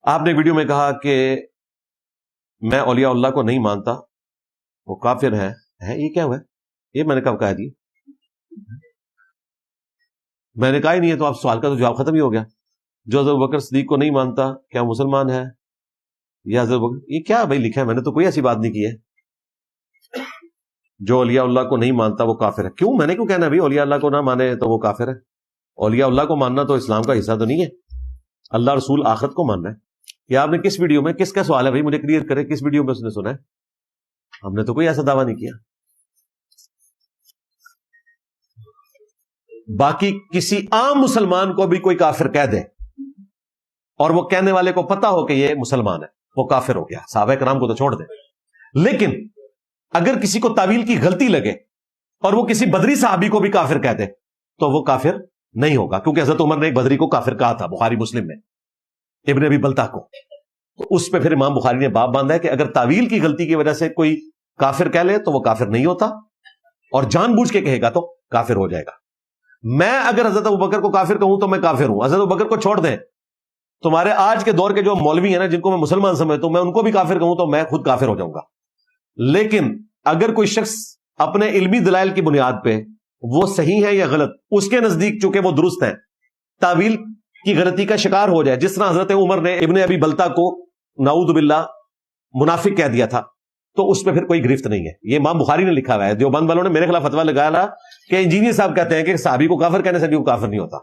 آپ نے ویڈیو میں کہا کہ میں اولیاء اللہ کو نہیں مانتا، وہ کافر ہے۔ یہ کیا ہوا ہے؟ یہ میں نے کب کہا جی؟ میں نے کہا ہی نہیں ہے، تو آپ سوال کا تو جواب ختم ہی ہو گیا۔ جو حضرت بکر صدیق کو نہیں مانتا کیا مسلمان ہے؟ یا حضرت بکر، یہ کیا بھائی لکھا ہے؟ میں نے تو کوئی ایسی بات نہیں کی ہے۔ جو اولیاء اللہ کو نہیں مانتا وہ کافر ہے۔ کیوں؟ میں نے کیوں کہنا ہے اولیاء اللہ کو نہ مانے تو وہ کافر ہے؟ اولیاء اللہ کو ماننا تو اسلام کا حصہ تو نہیں ہے۔ اللہ رسول آخرت کو ماننا ہے۔ یہ آپ نے کس ویڈیو میں، کس کا سوال ہے بھائی؟ مجھے کلیئر کرے، کس ویڈیو میں اس نے سنا ہے؟ ہم نے تو کوئی ایسا دعویٰ نہیں کیا۔ باقی کسی عام مسلمان کو بھی کوئی کافر کہہ دے اور وہ کہنے والے کو پتا ہو کہ یہ مسلمان ہے، وہ کافر ہو گیا، صحابہ کرام کو تو چھوڑ دیں۔ لیکن اگر کسی کو تعویل کی غلطی لگے اور وہ کسی بدری صحابی کو بھی کافر کہہ دے تو وہ کافر نہیں ہوگا، کیونکہ حضرت عمر نے ایک بدری کو کافر کہا تھا، بخاری مسلم میں، ابن ابی بلتہ کو۔ تو اس پہ پھر امام بخاری نے باب باندھا ہے کہ اگر تعویل کی غلطی کی وجہ سے کوئی کافر کہہ لے تو وہ کافر نہیں ہوتا، اور جان بوجھ کے کہے گا تو کافر ہو جائے گا۔ میں اگر حضرت ابوبکر کو کافر کہوں تو میں کافر ہوں، حضرت ابوبکر کو چھوڑ دیں، تمہارے آج کے دور کے جو مولوی ہیں نا، جن کو میں مسلمان سمجھتا ہوں، میں ان کو بھی کافر کہوں تو میں خود کافر ہو جاؤں گا۔ لیکن اگر کوئی شخص اپنے علمی دلائل کی بنیاد پہ وہ صحیح ہے یا غلط، اس کے نزدیک چونکہ وہ درست ہے، تعویل کی غلطی کا شکار ہو جائے، جس طرح حضرت عمر نے ابن ابی بلتہ کو نعوذ باللہ منافق کہہ دیا تھا، تو اس پہ پھر کوئی گرفت نہیں ہے۔ یہ امام بخاری نے لکھا ہوا ہے۔ دیوبند والوں نے میرے خلاف فتویٰ لگایا کہ انجینئر صاحب کہتے ہیں کہ صحابی کو کافر کہنے سے بھی وہ کافر نہیں ہوتا۔